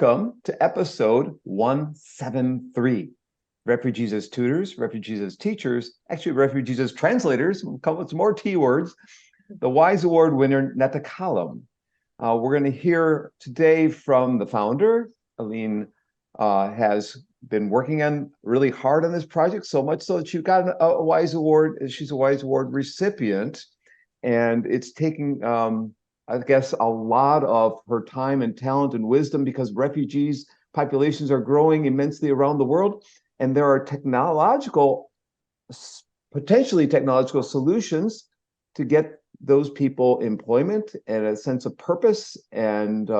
Welcome to episode 173. Refugees as tutors, refugees as teachers, actually refugees as translators. We'll come with some more T words. The Wise Award winner, NaTakallam. We're going to hear today from the founder. Aline has been working on really hard on this project, so much so that she got a Wise Award. She's a Wise Award recipient, and it's taking I guess a lot of her time and talent and wisdom, because refugees populations are growing immensely around the world, and there are potentially technological solutions to get those people employment and a sense of purpose, and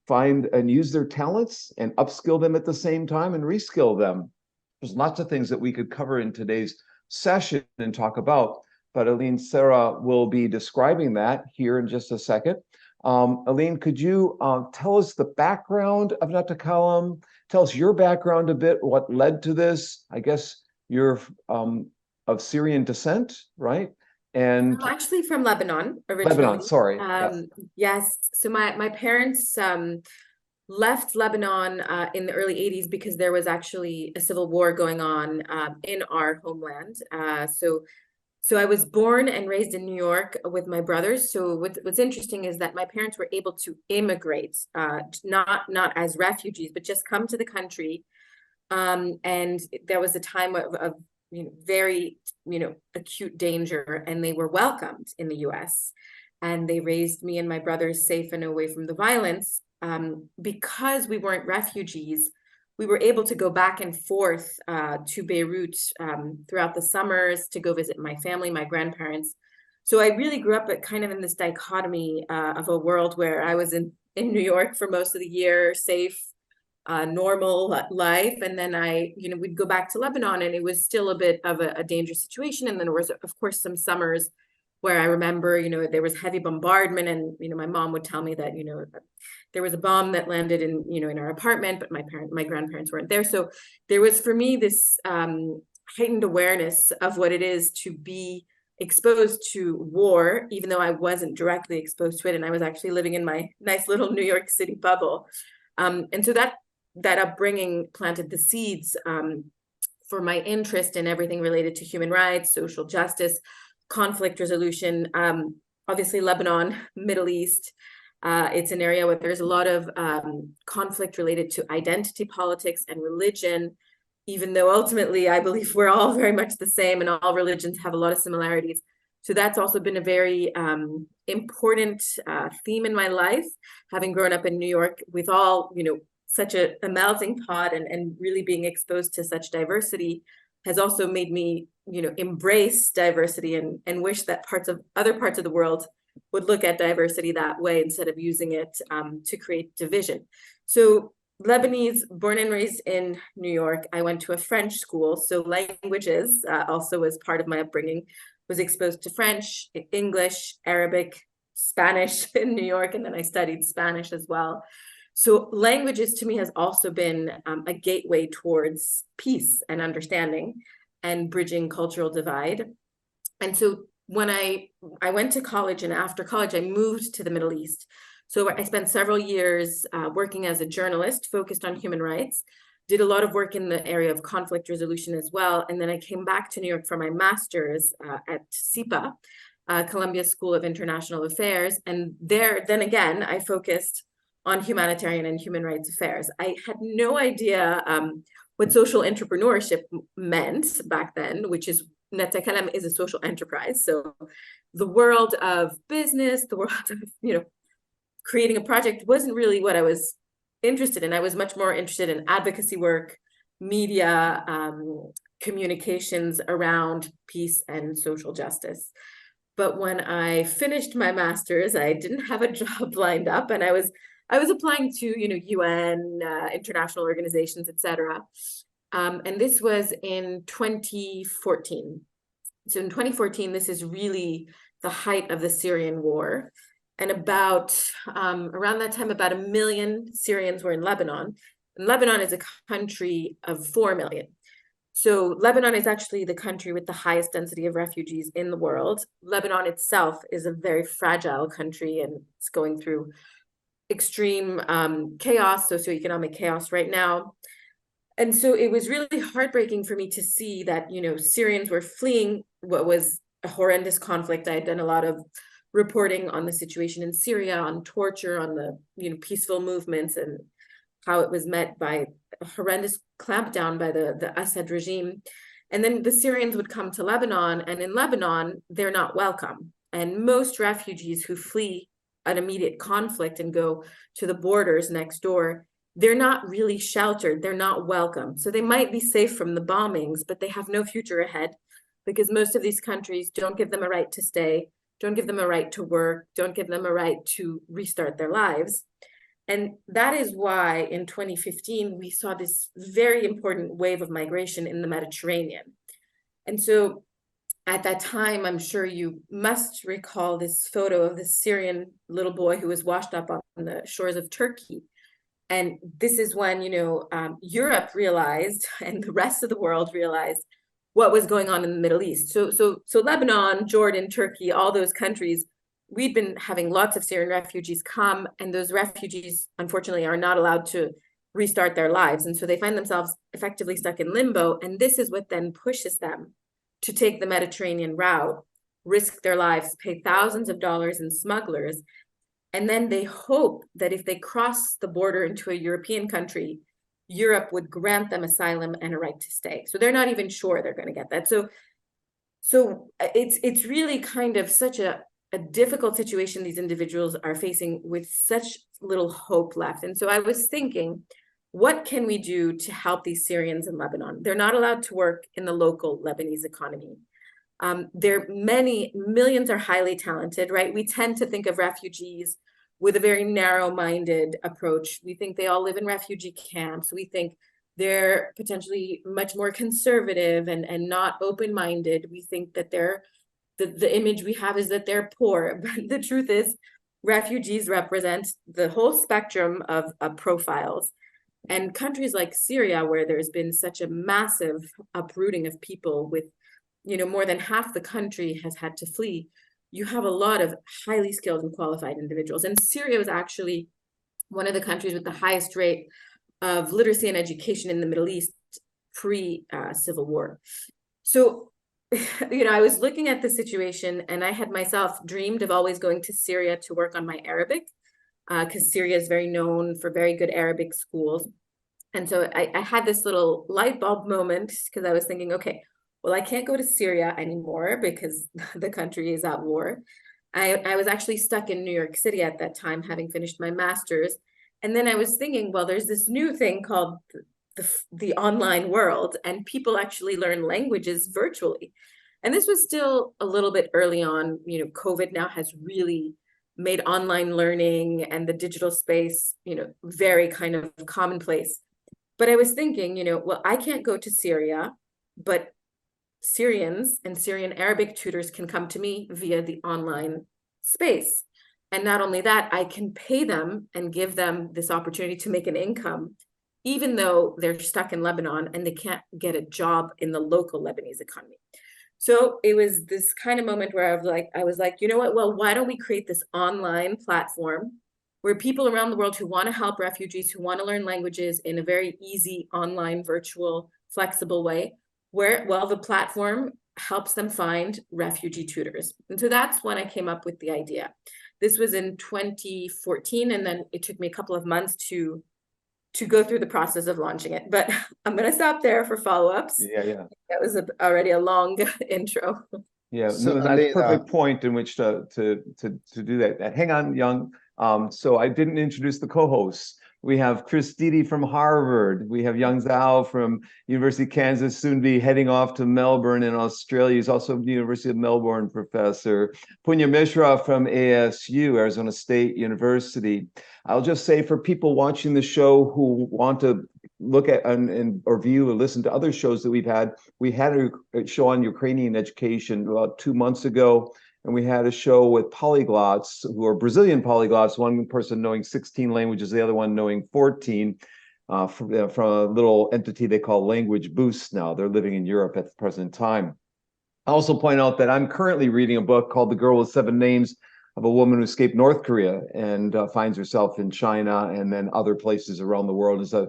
find and use their talents and upskill them at the same time and reskill them. There's lots of things that we could cover in today's session and talk about, but Aline Sara will be describing that here in just a second. Aline, could you tell us the background of NaTakallam? Tell us your background a bit, what led to this. I guess you're of Syrian descent, right? And I'm actually from Lebanon originally. Lebanon, sorry. Yes. So my parents left Lebanon in the early 80s because there was actually a civil war going on in our homeland. So I was born and raised in New York with my brothers. So what's interesting is that my parents were able to immigrate, not as refugees, but just come to the country. And there was a time of very acute danger, and they were welcomed in the US, and they raised me and my brothers safe and away from the violence. Because we weren't refugees, we were able to go back and forth to Beirut throughout the summers to go visit my family, my grandparents. So I really grew up kind of in this dichotomy of a world where I was in New York for most of the year, safe, normal life, and then we'd go back to Lebanon, and it was still a bit of a dangerous situation. And then there was, of course, some summers where I remember, there was heavy bombardment, and my mom would tell me that there was a bomb that landed in our apartment, but my grandparents weren't there. So there was, for me, this heightened awareness of what it is to be exposed to war, even though I wasn't directly exposed to it, and I was actually living in my nice little New York City bubble. And so that upbringing planted the seeds for my interest in everything related to human rights, social justice, conflict resolution. Obviously, Lebanon, Middle East, it's an area where there's a lot of conflict related to identity politics and religion, even though ultimately I believe we're all very much the same and all religions have a lot of similarities. So that's also been a very important theme in my life, having grown up in New York with all, such a melting pot, and really being exposed to such diversity has also made me, embrace diversity and wish that other parts of the world would look at diversity that way instead of using it to create division. So Lebanese, born and raised in New York. I went to a French school, so languages also was part of my upbringing. Was exposed to French, English, Arabic, Spanish in New York, and then I studied Spanish as well. So languages to me has also been a gateway towards peace and understanding and bridging cultural divide. And so when I went to college, and after college, I moved to the Middle East. So I spent several years working as a journalist focused on human rights, did a lot of work in the area of conflict resolution as well. And then I came back to New York for my master's at SIPA, Columbia School of International Affairs. And then again, I focused on humanitarian and human rights affairs. I had no idea what social entrepreneurship meant back then, which is NaTakallam is a social enterprise. So the world of business, the world of, creating a project wasn't really what I was interested in. I was much more interested in advocacy work, media, communications around peace and social justice. But when I finished my master's, I didn't have a job lined up, and I was applying to UN, international organizations, etc. And this was in 2014. So in 2014, this is really the height of the Syrian war. And about around that time, about 1 million Syrians were in Lebanon. And Lebanon is a country of 4 million. So Lebanon is actually the country with the highest density of refugees in the world. Lebanon itself is a very fragile country, and it's going through extreme chaos, socioeconomic chaos right now. And so it was really heartbreaking for me to see that, Syrians were fleeing what was a horrendous conflict. I had done a lot of reporting on the situation in Syria, on torture, on the, peaceful movements, and how it was met by a horrendous clampdown by the Assad regime. And then the Syrians would come to Lebanon, and in Lebanon, they're not welcome. And most refugees who flee an immediate conflict and go to the borders next door, they're not really sheltered. They're not welcome. So they might be safe from the bombings, but they have no future ahead, because most of these countries don't give them a right to stay, don't give them a right to work, don't give them a right to restart their lives. And that is why in 2015, we saw this very important wave of migration in the Mediterranean. And so at that time, I'm sure you must recall this photo of this Syrian little boy who was washed up on the shores of Turkey. And this is when, Europe realized, and the rest of the world realized, what was going on in the Middle East. So Lebanon, Jordan, Turkey, all those countries, we'd been having lots of Syrian refugees come, and those refugees, unfortunately, are not allowed to restart their lives. And so they find themselves effectively stuck in limbo. And this is what then pushes them to take the Mediterranean route, risk their lives, pay thousands of dollars in smugglers. And then they hope that if they cross the border into a European country, Europe would grant them asylum and a right to stay. So they're not even sure they're going to get that. So it's really kind of such a difficult situation these individuals are facing with such little hope left. And so I was thinking, what can we do to help these Syrians in Lebanon? They're not allowed to work in the local Lebanese economy. Millions are highly talented, right? We tend to think of refugees with a very narrow-minded approach. We think they all live in refugee camps. We think they're potentially much more conservative and not open-minded. We think that the image we have is that they're poor. But the truth is, refugees represent the whole spectrum of profiles. And countries like Syria, where there's been such a massive uprooting of people with, more than half the country has had to flee, you have a lot of highly skilled and qualified individuals. And Syria was actually one of the countries with the highest rate of literacy and education in the Middle East pre-Civil War. So, I was looking at the situation, and I had myself dreamed of always going to Syria to work on my Arabic, because Syria is very known for very good Arabic schools. And so I had this little light bulb moment, because I was thinking, okay, well, I can't go to Syria anymore because the country is at war. I was actually stuck in New York City at that time, having finished my master's. And then I was thinking, well, there's this new thing called the online world, and people actually learn languages virtually. And this was still a little bit early on. COVID now has really made online learning and the digital space, very kind of commonplace. But I was thinking, well, I can't go to Syria, but Syrians and Syrian Arabic tutors can come to me via the online space. And not only that, I can pay them and give them this opportunity to make an income, even though they're stuck in Lebanon and they can't get a job in the local Lebanese economy. So it was this kind of moment where I was like, you know what? Well, why don't we create this online platform where people around the world who want to help refugees, who want to learn languages in a very easy, online, virtual, flexible way, the platform helps them find refugee tutors. And so that's when I came up with the idea. This was in 2014, and then it took me a couple of months to go through the process of launching it. But I'm going to stop there for follow-ups. Yeah. That was already a long intro. Yeah, So, no, that's a perfect point in which to do that. Hang on, Young. So I didn't introduce the co-hosts. We have Chris Dede from Harvard. We have Young Zhao from University of Kansas, soon be heading off to Melbourne in Australia. He's also the University of Melbourne professor. Punya Mishra from ASU, Arizona State University. I'll just say for people watching the show who want to look at or view or listen to other shows that we had a show on Ukrainian education about 2 months ago. And we had a show with polyglots who are Brazilian polyglots, one person knowing 16 languages, the other one knowing 14, from a little entity they call Language Boost now. They're living in Europe at the present time. I also point out that I'm currently reading a book called The Girl with Seven Names of a woman who escaped North Korea and finds herself in China and then other places around the world. It's a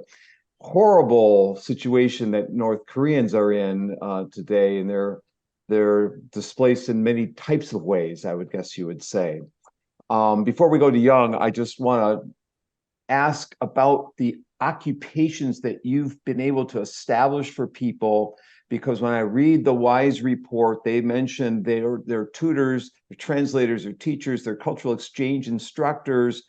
horrible situation that North Koreans are in today, and they're displaced in many types of ways, I would guess you would say. Before we go to Young, I just want to ask about the occupations that you've been able to establish for people, because when I read the WISE report, they mentioned they're tutors, they're translators, they're teachers, they're cultural exchange instructors,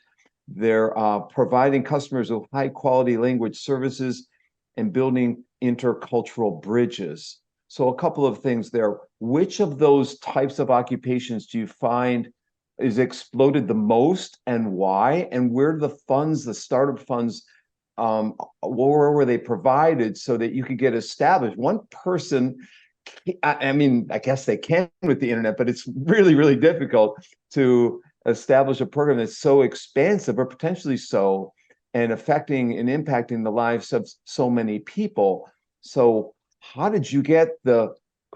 they're providing customers with high quality language services and building intercultural bridges. So a couple of things there. Which of those types of occupations do you find is exploded the most, and why? And where do the funds, the startup funds, where were they provided so that you could get established? One person, I mean, I guess they can with the internet, but it's really, really difficult to establish a program that's so expansive or potentially so, and affecting and impacting the lives of so many people. So how did you get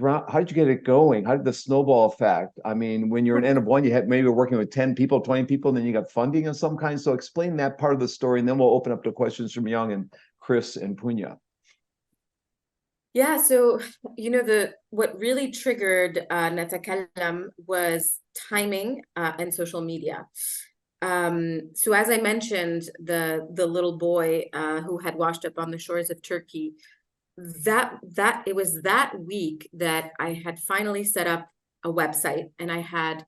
how did you get it going? How did the snowball effect? I mean, when you're an N of one, you had maybe working with 10 people, 20 people, and then you got funding of some kind. So explain that part of the story, and then we'll open up to questions from Young and Chris and Punya. Yeah, so what really triggered NaTakallam was timing and social media. So as I mentioned, the little boy who had washed up on the shores of Turkey, it was that week that I had finally set up a website, and I had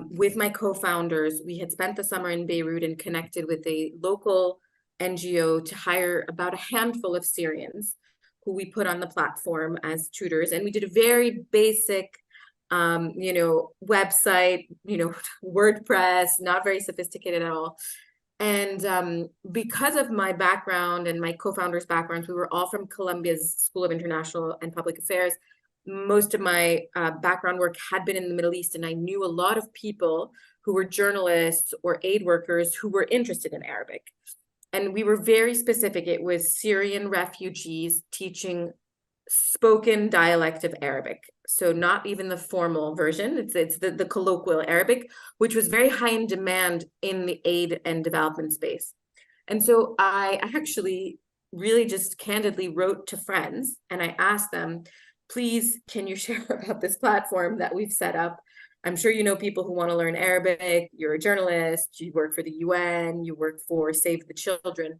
with my co-founders, we had spent the summer in Beirut and connected with a local NGO to hire about a handful of Syrians who we put on the platform as tutors. And we did a very basic website, WordPress, not very sophisticated at all. And because of my background and my co-founders' backgrounds, we were all from Columbia's School of International and Public Affairs. Most of my background work had been in the Middle East, and I knew a lot of people who were journalists or aid workers who were interested in Arabic. And we were very specific. It was Syrian refugees teaching spoken dialect of Arabic. So not even the formal version, it's the colloquial Arabic, which was very high in demand in the aid and development space. And so I actually really just candidly wrote to friends and I asked them, please, can you share about this platform that we've set up? I'm sure you know people who want to learn Arabic, you're a journalist, you work for the UN, you work for Save the Children.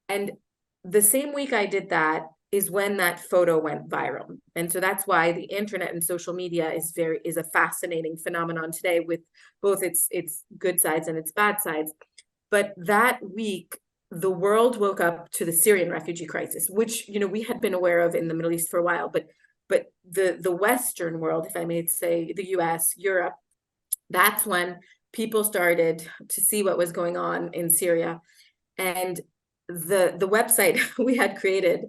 And the same week I did that is when that photo went viral. And so that's why the internet and social media is a fascinating phenomenon today, with both its good sides and its bad sides. But that week, the world woke up to the Syrian refugee crisis, which we had been aware of in the Middle East for a while, but the Western world, if I may say, the US, Europe, that's when people started to see what was going on in Syria. And the website we had created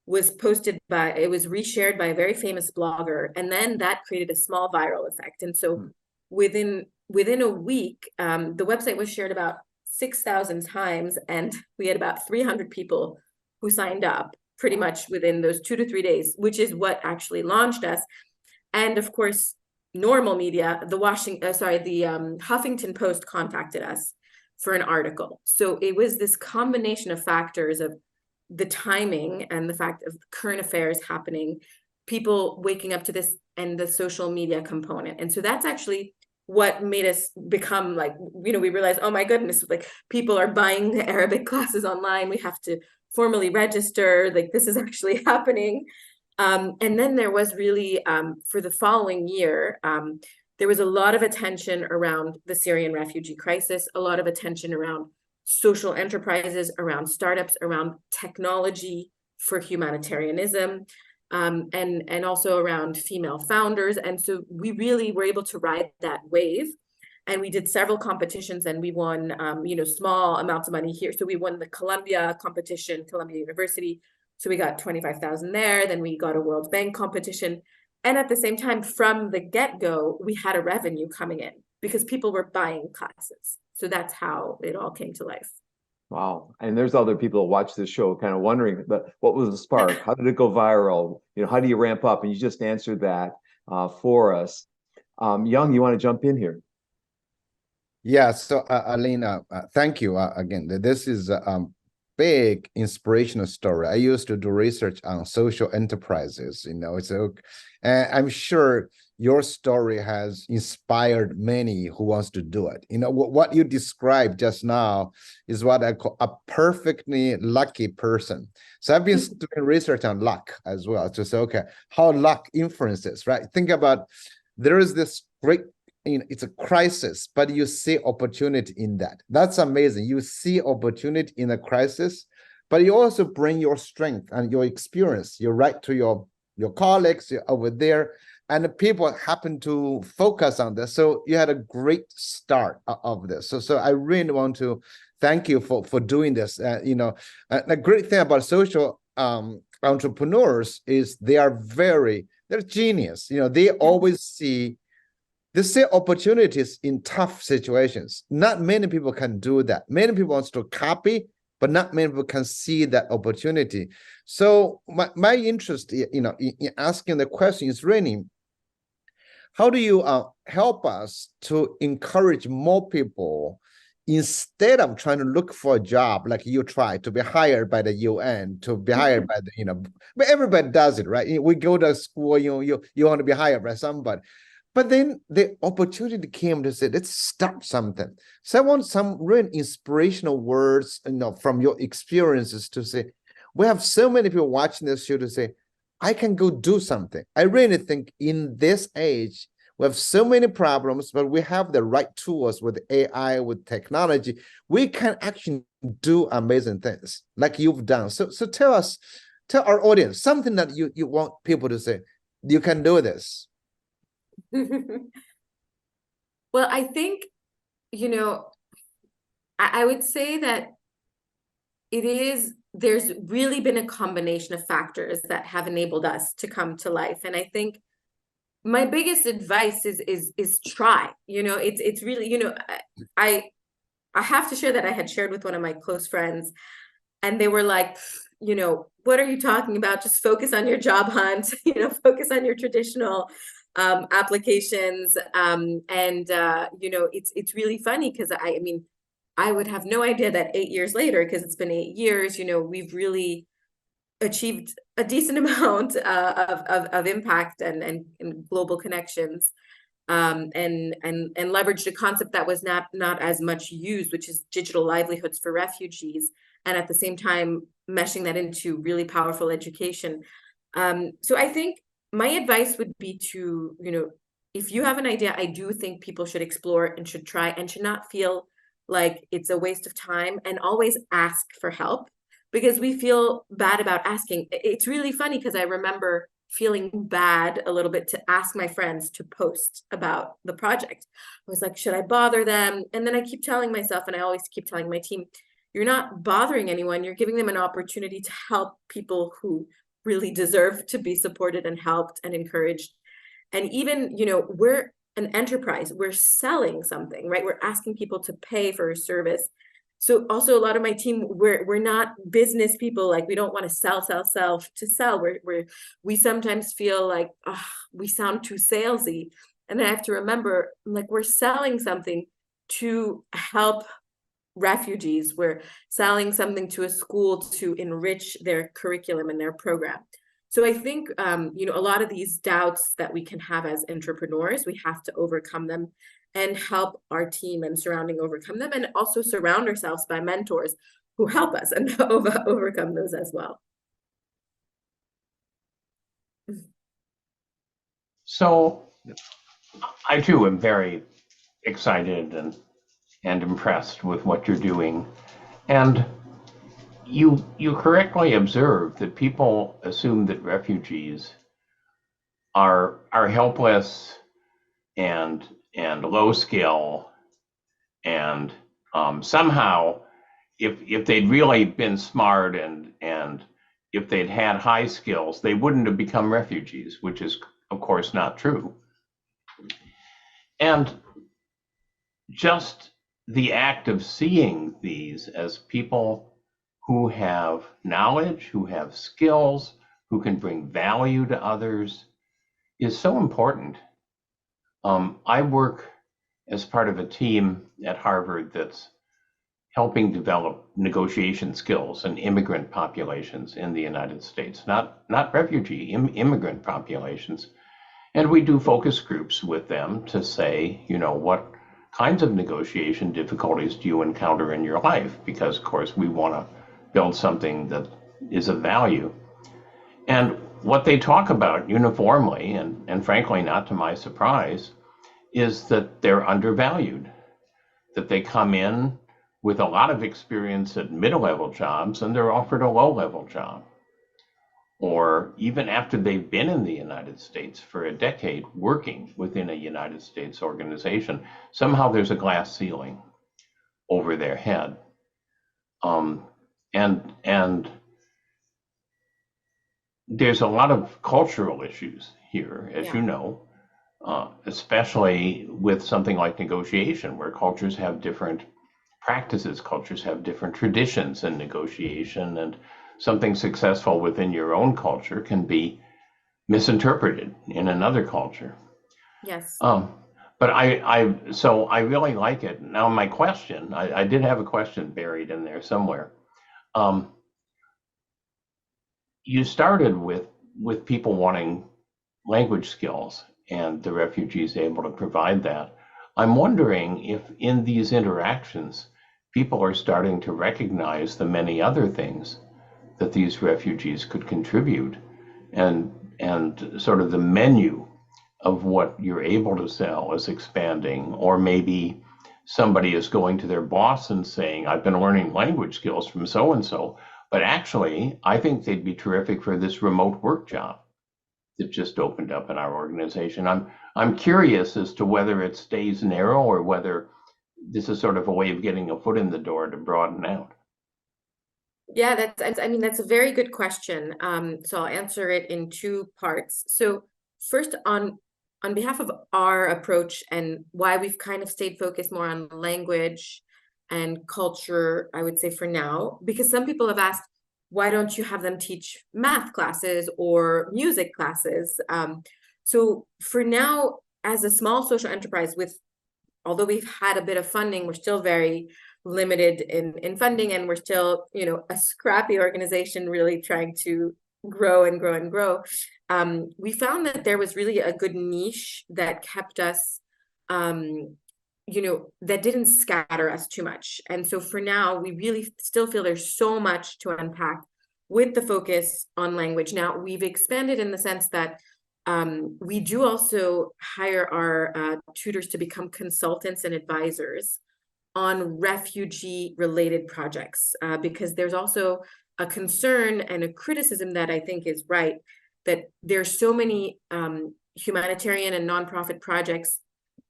was reshared by a very famous blogger, and then that created a small viral effect. And so within a week, the website was shared about 6,000 times, and we had about 300 people who signed up pretty much within those 2 to 3 days, which is what actually launched us. And of course, normal media, the Huffington Post contacted us for an article. So it was this combination of factors of the timing and the fact of current affairs happening, people waking up to this, and the social media component. And so that's actually what made us become we realized, oh my goodness, people are buying Arabic classes online. We have to formally register, this is actually happening. And then there was really, for the following year, there was a lot of attention around the Syrian refugee crisis, a lot of attention around social enterprises, around startups, around technology for humanitarianism, and also around female founders. And so we really were able to ride that wave. And we did several competitions, and we won, small amounts of money here. So we won the Columbia competition, Columbia University. So we got 25,000 there. Then we got a World Bank competition. And at the same time, from the get-go, we had a revenue coming in because people were buying classes. So that's how it all came to life. Wow. And there's other people who watch this show kind of wondering, but what was the spark? How did it go viral? How do you ramp up? And you just answered that for us. Young, you want to jump in here? Yeah, so Aline, thank you again. This is a big inspirational story. I used to do research on social enterprises, and I'm sure your story has inspired many who wants to do it. What you described just now is what I call a perfectly lucky person. So I've been doing research on luck as well to say, okay, how luck influences, right? Think about there is this great it's a crisis, but you see opportunity in that. That's amazing. You see opportunity in a crisis, but you also bring your strength and your experience. You write to your colleagues over there, and the people happen to focus on this. So you had a great start of this. So I really want to thank you for doing this. The great thing about social entrepreneurs is they're genius. They always see opportunities in tough situations. Not many people can do that. Many people want to copy, but not many people can see that opportunity. So my interest, in asking the question is really, how do you help us to encourage more people instead of trying to look for a job like you try to be hired by the UN, to be hired by but everybody does it, right? We go to school, you want to be hired by somebody. But then the opportunity came to say, let's start something. So I want some real inspirational words, from your experiences to say, we have so many people watching this show to say, I can go do something. I really think in this age, we have so many problems, but we have the right tools with AI, with technology. We can actually do amazing things like you've done. So tell our audience something that you want people to say, you can do this. Well, I think, I would say that there's really been a combination of factors that have enabled us to come to life. And I think my biggest advice is try. It's really, I have to share that I had shared with one of my close friends, and they were like, what are you talking about? Just focus on your job hunt, focus on your traditional applications. It's really funny because I would have no idea that 8 years later, because it's been 8 years, we've really achieved a decent amount of impact and global connections, and leveraged a concept that was not as much used, which is digital livelihoods for refugees, and at the same time meshing that into really powerful education. So I think my advice would be to, if you have an idea, I do think people should explore and should try and should not feel like it's a waste of time, and always ask for help, because we feel bad about asking. It's really funny because I remember feeling bad a little bit to ask my friends to post about the project. I was like, should I bother them? And then I keep telling myself, and I always keep telling my team, you're not bothering anyone. You're giving them an opportunity to help people who really deserve to be supported and helped and encouraged. And even, we're an enterprise, we're selling something, right? We're asking people to pay for a service. So also a lot of my team, we're not business people. Like, we don't want to sell to sell. We sometimes feel like, we sound too salesy. And I have to remember, like, we're selling something to help refugees. We're selling something to a school to enrich their curriculum and their program. So I think, a lot of these doubts that we can have as entrepreneurs, we have to overcome them and help our team and surrounding overcome them, and also surround ourselves by mentors who help us and overcome those as well. So I too am very excited and impressed with what you're doing. And you correctly observed that people assume that refugees are helpless and low skill, and somehow if they'd really been smart and if they'd had high skills, they wouldn't have become refugees, which is of course not true. And just the act of seeing these as people who have knowledge, who have skills, who can bring value to others is so important. I work as part of a team at Harvard that's helping develop negotiation skills in immigrant populations in the United States, not refugee, immigrant populations. And we do focus groups with them to say, you know, what kinds of negotiation difficulties do you encounter in your life? Because, of course, we want to build something that is of value. And what they talk about uniformly, and frankly, not to my surprise, is that they're undervalued, that they come in with a lot of experience at middle-level jobs and they're offered a low-level job. Or even after they've been in the United States for a decade working within a United States organization, somehow there's a glass ceiling over their head. And there's a lot of cultural issues here, as you know, especially with something like negotiation, where cultures have different practices, cultures have different traditions in negotiation, and something successful within your own culture can be misinterpreted in another culture. Yes. But so I really like it. Now, my question, I did have a question buried in there somewhere. You started with people wanting language skills and the refugees able to provide that. I'm wondering if in these interactions, people are starting to recognize the many other things that these refugees could contribute, and sort of the menu of what you're able to sell is expanding. Or maybe somebody is going to their boss and saying, I've been learning language skills from so-and-so, but actually, I think they'd be terrific for this remote work job that just opened up in our organization. I'm curious as to whether it stays narrow or whether this is sort of a way of getting a foot in the door to broaden out. Yeah, that's a very good question. So I'll answer it in two parts. So first, on behalf of our approach and why we've kind of stayed focused more on language and culture, I would say for now, because some people have asked, why don't you have them teach math classes or music classes? So for now, as a small social enterprise, although we've had a bit of funding, we're still very limited in funding, and we're still, you know, a scrappy organization really trying to grow and grow and grow. We found that there was really a good niche that kept us, you know, that didn't scatter us too much. And so for now, we really still feel there's so much to unpack with the focus on language. Now, we've expanded in the sense that we do also hire our tutors to become consultants and advisors on refugee-related projects, because there's also a concern and a criticism that I think is right, that there's so many humanitarian and nonprofit projects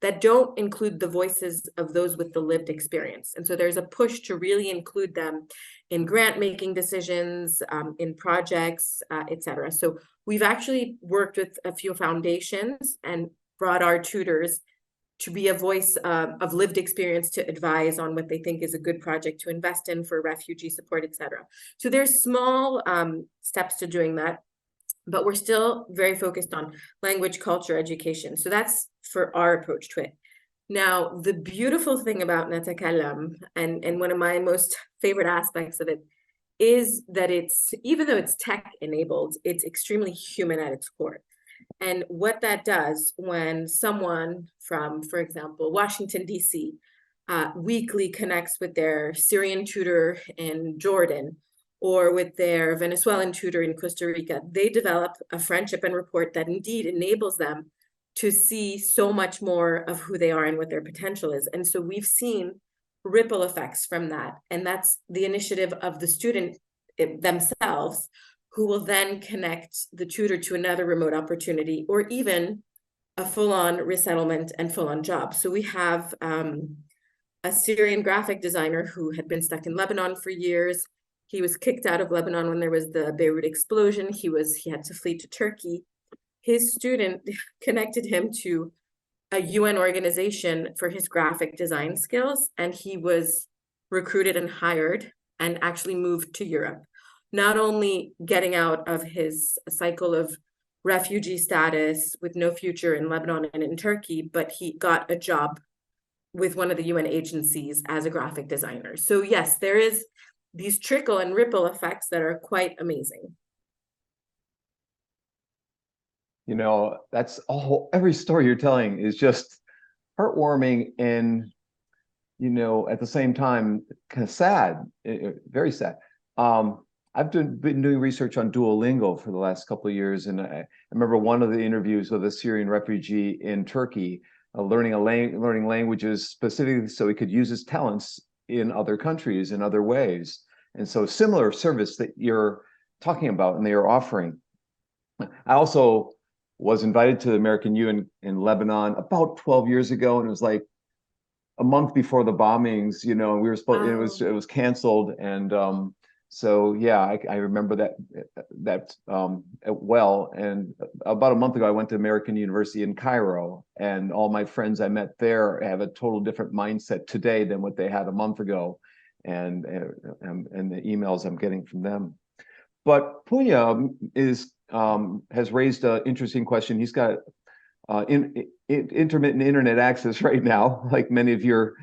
that don't include the voices of those with the lived experience. And so there's a push to really include them in grant-making decisions, in projects, et cetera. So we've actually worked with a few foundations and brought our tutors to be a voice of lived experience to advise on what they think is a good project to invest in for refugee support, et cetera. So there's small steps to doing that, but we're still very focused on language, culture, education. So that's for our approach to it. Now, the beautiful thing about NaTakallam, and one of my most favorite aspects of it, is that it's, even though it's tech enabled, it's extremely human at its core. And what that does when someone from, for example, Washington, D.C., weekly connects with their Syrian tutor in Jordan or with their Venezuelan tutor in Costa Rica, they develop a friendship and rapport that indeed enables them to see so much more of who they are and what their potential is. And so we've seen ripple effects from that. And that's the initiative of the student themselves, who will then connect the tutor to another remote opportunity or even a full-on resettlement and full-on job. So we have a Syrian graphic designer who had been stuck in Lebanon for years. He was kicked out of Lebanon when there was the Beirut explosion. He had to flee to Turkey. His student connected him to a UN organization for his graphic design skills, and he was recruited and hired and actually moved to Europe, not only getting out of his cycle of refugee status with no future in Lebanon and in Turkey, but he got a job with one of the UN agencies as a graphic designer. So yes, there is these trickle and ripple effects that are quite amazing. You know, that's all, every story you're telling is just heartwarming and, you know, at the same time, kind of sad, very sad. I've been doing research on Duolingo for the last couple of years, and I remember one of the interviews with a Syrian refugee in Turkey, learning languages specifically so he could use his talents in other countries in other ways. And so similar service that you're talking about and they are offering. I also was invited to the American U in Lebanon about 12 years ago, and it was like a month before the bombings, you know, and we were supposed, it was canceled. And so yeah, I remember that well. And about a month ago, I went to American University in Cairo, and all my friends I met there have a total different mindset today than what they had a month ago, and the emails I'm getting from them. But Punya has raised an interesting question. He's got intermittent internet access right now, like many of your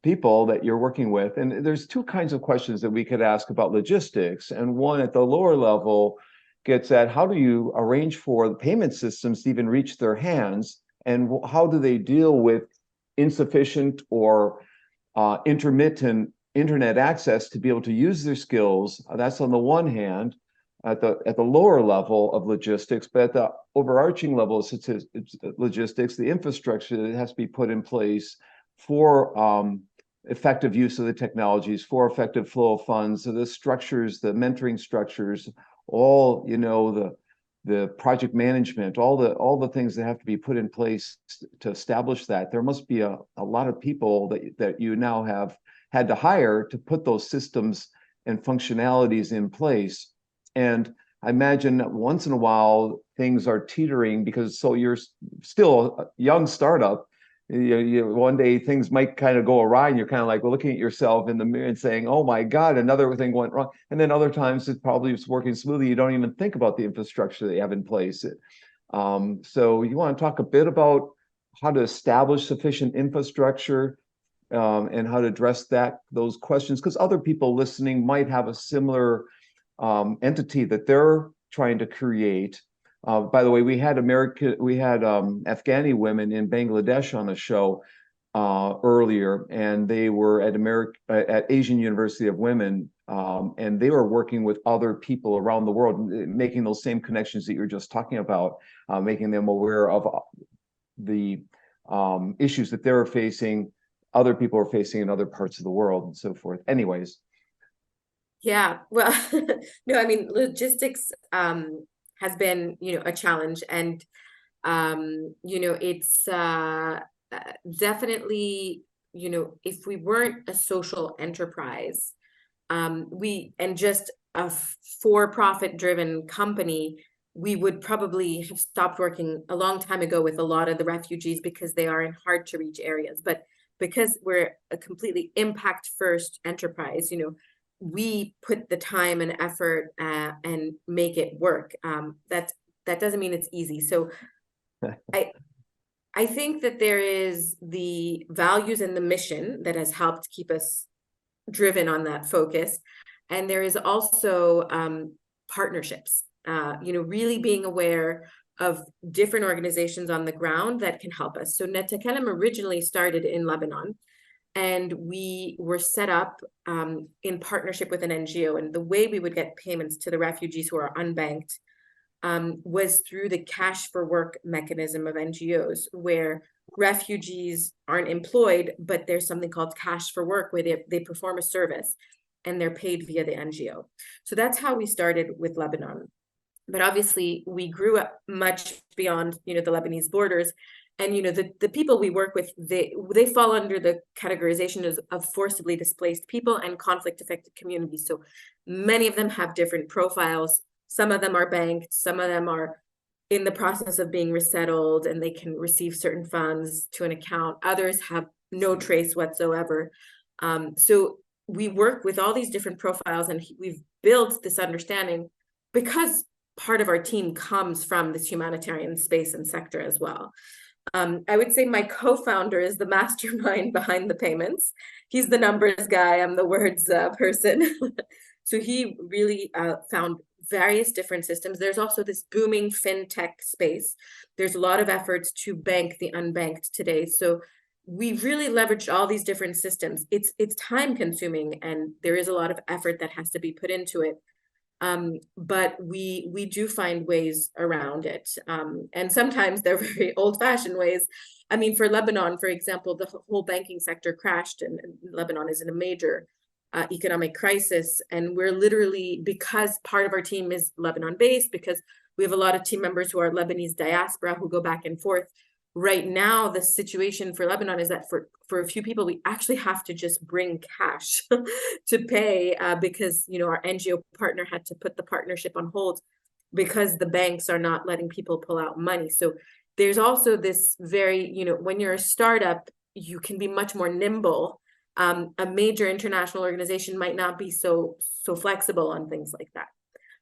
people that you're working with. And there's two kinds of questions that we could ask about logistics. And one at the lower level gets at how do you arrange for the payment systems to even reach their hands? And how do they deal with insufficient or intermittent internet access to be able to use their skills? That's on the one hand, at the lower level of logistics, but at the overarching level of logistics, the infrastructure that has to be put in place for effective use of the technologies, for effective flow of funds, so the structures, the mentoring structures, all, you know, the project management, all the things that have to be put in place to establish that. There must be a lot of people that you now have had to hire to put those systems and functionalities in place. And I imagine that once in a while things are teetering because you're still a young startup. One day things might kind of go awry and you're kind of like looking at yourself in the mirror and saying, oh my God, another thing went wrong. And then other times it probably is working smoothly. You don't even think about the infrastructure that you have in place. So you want to talk a bit about how to establish sufficient infrastructure and how to address those questions, because other people listening might have a similar entity that they're trying to create. By the way, we had Afghani women in Bangladesh on a show earlier, and they were at Asian University of Women, and they were working with other people around the world, making those same connections that you're just talking about, making them aware of the issues that they're facing, other people are facing in other parts of the world, and so forth. Anyways. Yeah, well, no, I mean, logistics has been, you know, a challenge, and you know, it's definitely, you know, if we weren't a social enterprise, and just a for-profit driven company, we would probably have stopped working a long time ago with a lot of the refugees because they are in hard to reach areas. But because we're a completely impact first enterprise, you know, we put the time and effort and make it work. That doesn't mean it's easy. So I think that there is the values and the mission that has helped keep us driven on that focus. And there is also partnerships, you know, really being aware of different organizations on the ground that can help us. So NaTakallam originally started in Lebanon, and we were set up in partnership with an NGO. And the way we would get payments to the refugees who are unbanked was through the cash for work mechanism of NGOs, where refugees aren't employed, but there's something called cash for work, where they perform a service and they're paid via the NGO. So that's how we started with Lebanon. But obviously we grew up much beyond, you know, the Lebanese borders. And, you know, the people we work with, they fall under the categorization of forcibly displaced people and conflict affected communities. So many of them have different profiles. Some of them are banked, some of them are in the process of being resettled and they can receive certain funds to an account. Others have no trace whatsoever. So we work with all these different profiles, and we've built this understanding because part of our team comes from this humanitarian space and sector as well. I would say my co-founder is the mastermind behind the payments. He's the numbers guy. I'm the words person. So he really found various different systems. There's also this booming fintech space. There's a lot of efforts to bank the unbanked today. So we really leveraged all these different systems. It's time consuming, and there is a lot of effort that has to be put into it. But we do find ways around it. And sometimes they're very old-fashioned ways. I mean, for Lebanon, for example, the whole banking sector crashed, and Lebanon is in a major economic crisis. And we're literally, because part of our team is Lebanon-based, because we have a lot of team members who are Lebanese diaspora who go back and forth. Right now, the situation for Lebanon is that for a few people, we actually have to just bring cash to pay because, you know, our NGO partner had to put the partnership on hold because the banks are not letting people pull out money. So there's also this very, you know, when you're a startup, you can be much more nimble. A major international organization might not be so flexible on things like that.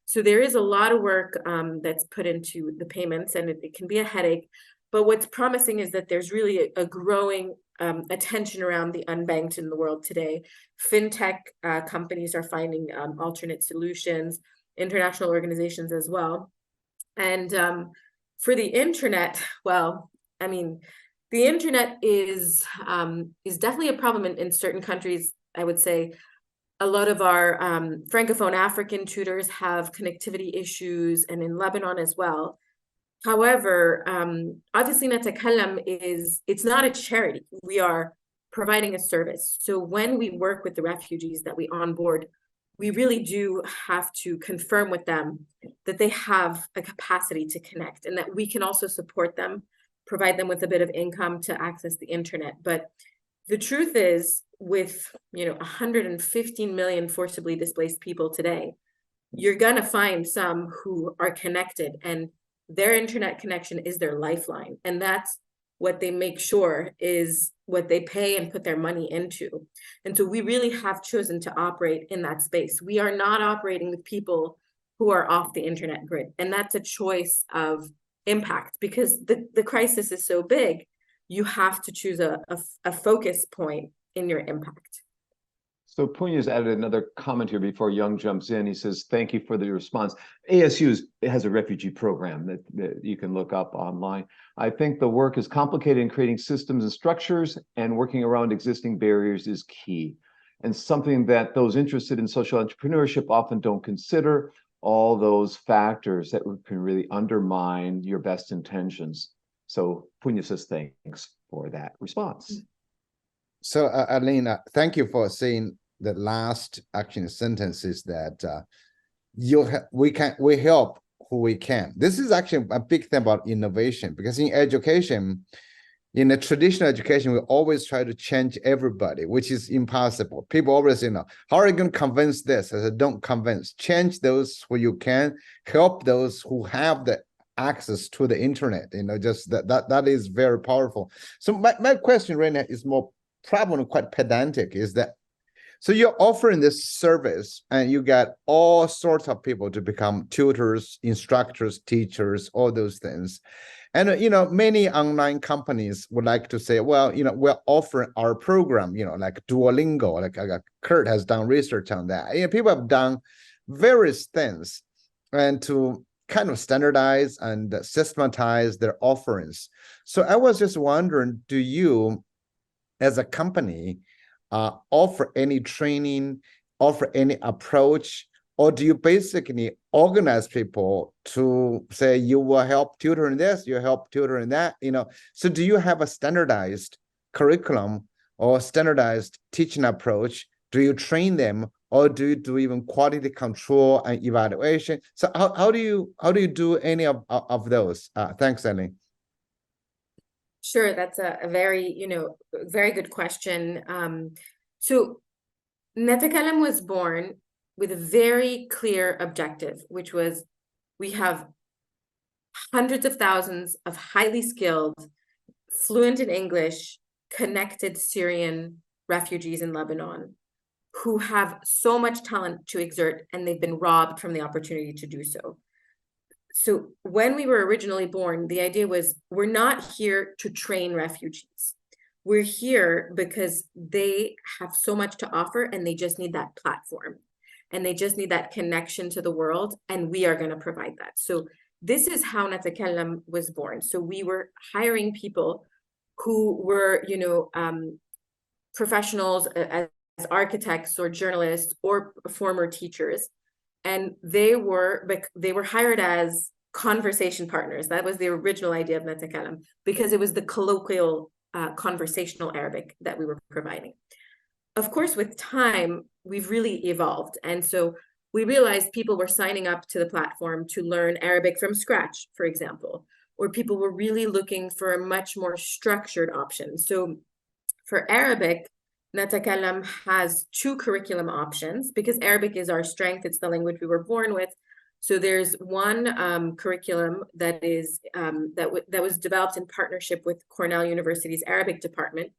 So there is a lot of work that's put into the payments, and it can be a headache. But what's promising is that there's really a growing attention around the unbanked in the world today. Fintech companies are finding alternate solutions, international organizations as well. And for the internet, well, I mean, the internet is definitely a problem in certain countries. I would say a lot of our Francophone African tutors have connectivity issues, and in Lebanon as well. However, obviously NaTakallam it's not a charity. We are providing a service. So when we work with the refugees that we onboard, we really do have to confirm with them that they have a capacity to connect, and that we can also support them, provide them with a bit of income to access the internet. But the truth is, with 115 million forcibly displaced people today, you're gonna find some who are connected, and their internet connection is their lifeline. And that's what they make sure is what they pay and put their money into. And so we really have chosen to operate in that space. We are not operating with people who are off the internet grid. And that's a choice of impact, because the crisis is so big, you have to choose a focus point in your impact. So Punya's added another comment here before Young jumps in. He says, thank you for the response. ASU has a refugee program that you can look up online. I think the work is complicated in creating systems and structures, and working around existing barriers is key, and something that those interested in social entrepreneurship often don't consider, all those factors that can really undermine your best intentions. So Punya says, thanks for that response. So Aline, thank you for saying the last action sentences that we help who we can. This is actually a big thing about innovation, because in education, in a traditional education, we always try to change everybody, which is impossible. People always say, how are you going to convince this? I said, don't convince. Change those who you can, help those who have the access to the internet. Just that is very powerful. So my question right now is more probably quite pedantic, is that, so you're offering this service and you got all sorts of people to become tutors, instructors, teachers, all those things. And, many online companies would like to say, well, we're offering our program, like Duolingo, like Kurt has done research on that. People have done various things and to kind of standardize and systematize their offerings. So I was just wondering, do you, as a company, offer any training, offer any approach, or do you basically organize people to say you will help tutor in this, you help tutor in that? So do you have a standardized curriculum or standardized teaching approach? Do you train them, or do you do even quality control and evaluation? So how do you do any of those? Thanks, Aline. Sure, that's a very, very good question. So NaTakallam was born with a very clear objective, which was, we have hundreds of thousands of highly skilled, fluent in English, connected Syrian refugees in Lebanon who have so much talent to exert, and they've been robbed from the opportunity to do so. So when we were originally born, the idea was we're not here to train refugees. We're here because they have so much to offer and they just need that platform and they just need that connection to the world, and we are going to provide that. So this is how NaTakallam was born. So we were hiring people who were, professionals as architects or journalists or former teachers, and they were hired as conversation partners. That was the original idea of NaTakallam, because it was the colloquial conversational Arabic that we were providing. Of course, with time, we've really evolved. And so we realized people were signing up to the platform to learn Arabic from scratch, for example, or people were really looking for a much more structured option. So for Arabic, NaTakallam has 2 curriculum options because Arabic is our strength. It's the language we were born with. So there's one curriculum that is that was developed in partnership with Cornell University's Arabic department.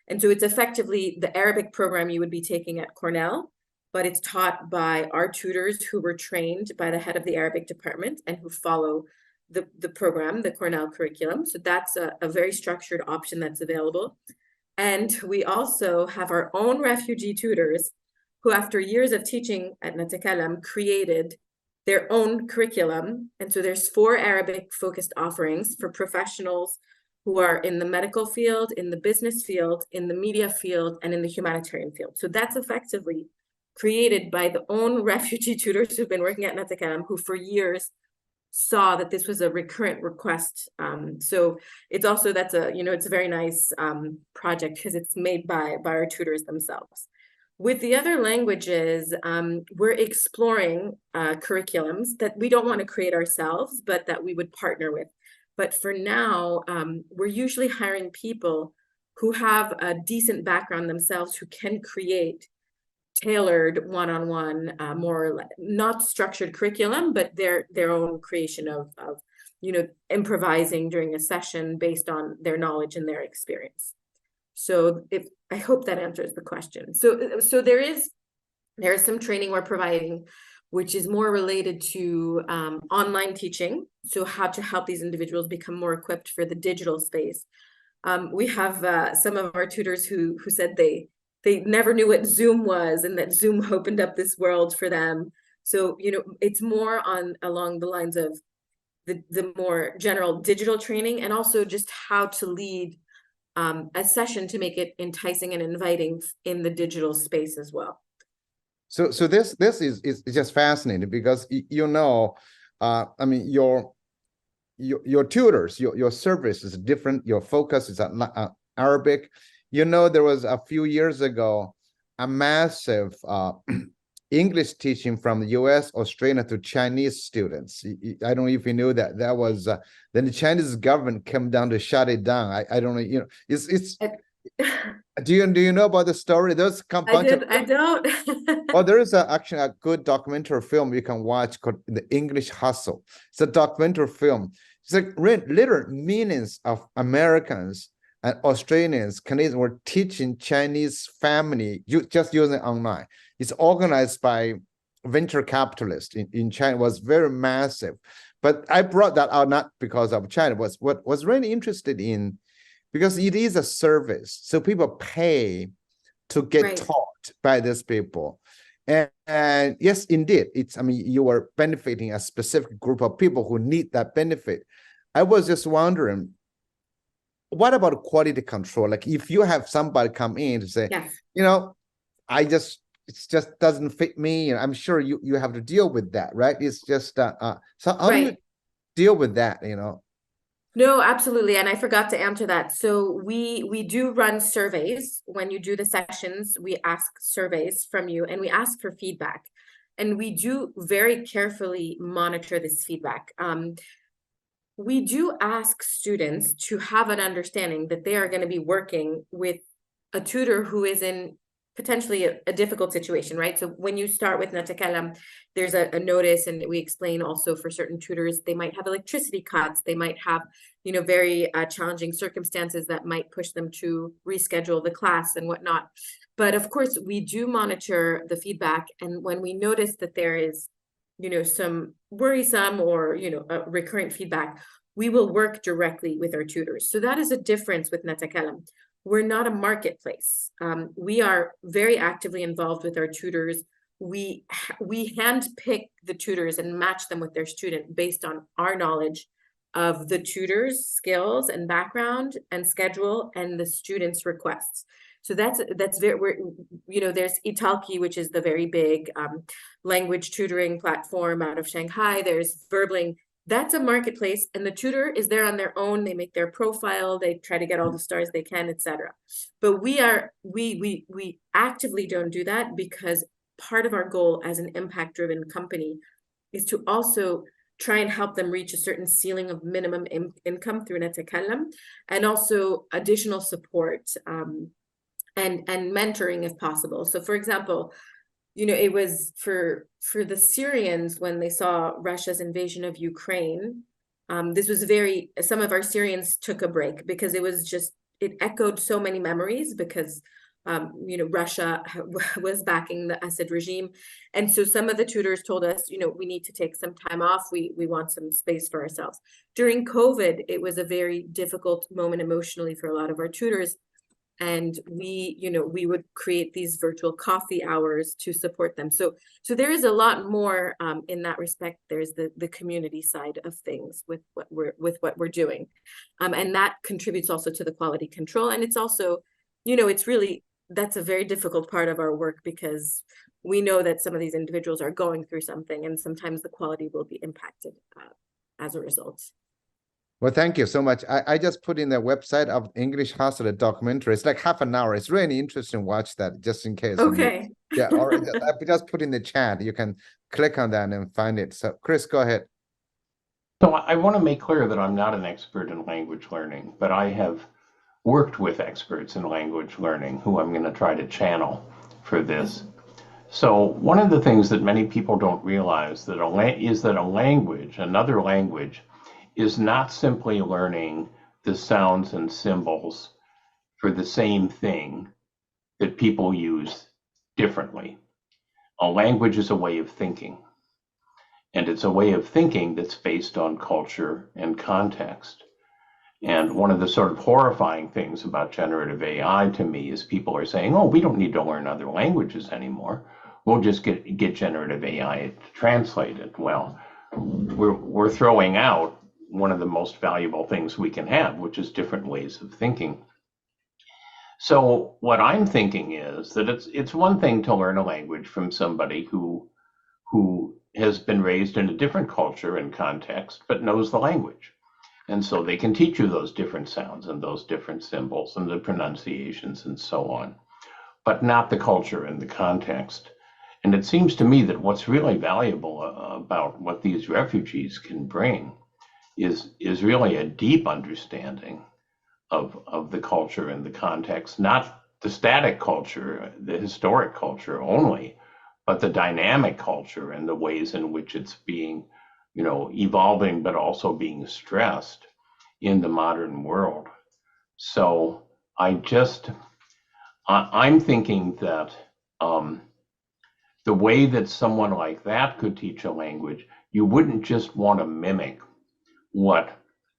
And so it's effectively the Arabic program you would be taking at Cornell, but it's taught by our tutors who were trained by the head of the Arabic department and who follow the program, the Cornell curriculum. So that's a very structured option that's available. And we also have our own refugee tutors who, after years of teaching at NaTakallam, created their own curriculum. And so there's 4 Arabic-focused offerings for professionals who are in the medical field, in the business field, in the media field, and in the humanitarian field. So that's effectively created by the own refugee tutors who've been working at NaTakallam, who for years saw that this was a recurrent request. So it's also, it's a very nice project because it's made by our tutors themselves. With the other languages, we're exploring curriculums that we don't want to create ourselves, but that we would partner with. But for now, we're usually hiring people who have a decent background themselves, who can create tailored one-on-one, more not structured curriculum, but their own creation of improvising during a session based on their knowledge and their experience. So I hope that answers the question. So there is some training we're providing, which is more related to online teaching. So how to help these individuals become more equipped for the digital space. We have some of our tutors who said they never knew what Zoom was, and that Zoom opened up this world for them. So, it's more along the lines of the more general digital training, and also just how to lead a session to make it enticing and inviting in the digital space as well. So this is just fascinating because I mean your tutors, your service is different. Your focus is on Arabic. There was a few years ago a massive English teaching from the US, Australia to Chinese students. I don't know if you knew that. That was then the Chinese government came down to shut it down. I don't know. It's. Do you know about the story? There's a bunch I don't. Well, there is actually a good documentary film you can watch called The English Hustle. It's a documentary film. It's like literal millions of Americans and Australians, Canadians were teaching Chinese family just using online. It's organized by venture capitalists in China. It was very massive. But I brought that out not because of China. What was really interested in, because it is a service. So people pay to get taught by these people. And yes, indeed, you are benefiting a specific group of people who need that benefit. I was just wondering, what about quality control? Like if you have somebody come in to say, it just doesn't fit me, and I'm sure you have to deal with that, right? It's just so how do you deal with that, No, absolutely. And I forgot to answer that. So we do run surveys. When you do the sessions, we ask surveys from you and we ask for feedback. And we do very carefully monitor this feedback. We do ask students to have an understanding that they are going to be working with a tutor who is in potentially a difficult situation, right? So when you start with NaTakallam, there's a notice, and we explain also for certain tutors, they might have electricity cuts, they might have, very challenging circumstances that might push them to reschedule the class and whatnot. But of course, we do monitor the feedback, and when we notice that there is some worrisome or, recurrent feedback, we will work directly with our tutors. So that is a difference with NaTakallam. We're not a marketplace. We are very actively involved with our tutors. We handpick the tutors and match them with their student based on our knowledge of the tutor's skills and background and schedule and the student's requests. So that's very, there's Italki, which is the very big language tutoring platform out of Shanghai. There's Verbling. That's a marketplace, and the tutor is there on their own. They make their profile, they try to get all the stars they can, etc. But we actively don't do that, because part of our goal as an impact-driven company is to also try and help them reach a certain ceiling of minimum income through NaTakallam, and also additional support and mentoring if possible. So for example, it was for the Syrians, when they saw Russia's invasion of Ukraine, this was some of our Syrians took a break, because it echoed so many memories, because Russia was backing the Assad regime. And so some of the tutors told us, we need to take some time off. We want some space for ourselves. During COVID, it was a very difficult moment emotionally for a lot of our tutors. And we would create these virtual coffee hours to support them. So there is a lot more in that respect. There's the community side of things with what we're doing. And that contributes also to the quality control. And it's also, that's a very difficult part of our work, because we know that some of these individuals are going through something, and sometimes the quality will be impacted as a result. Well, thank you so much. I just put in the website of English Hostel documentary. It's like half an hour. It's really interesting. Watch that just in case. Okay. Yeah, or I just put in the chat. You can click on that and find it. So Chris, go ahead. So I want to make clear that I'm not an expert in language learning, but I have worked with experts in language learning who I'm going to try to channel for this. So one of the things that many people don't realize is that another language, is not simply learning the sounds and symbols for the same thing that people use differently. A language is a way of thinking, and it's a way of thinking that's based on culture and context. And one of the sort of horrifying things about generative AI to me is people are saying, oh, we don't need to learn other languages anymore. We'll just get generative AI to translate it. Well, we're throwing out one of the most valuable things we can have, which is different ways of thinking. So what I'm thinking is that it's one thing to learn a language from somebody who has been raised in a different culture and context, but knows the language. And so they can teach you those different sounds and those different symbols and the pronunciations and so on, but not the culture and the context. And it seems to me that what's really valuable about what these refugees can bring is really a deep understanding of the culture and the context, not the static culture, the historic culture only, but the dynamic culture and the ways in which it's being, evolving, but also being stressed in the modern world. So I'm thinking that the way that someone like that could teach a language, you wouldn't just want to mimic what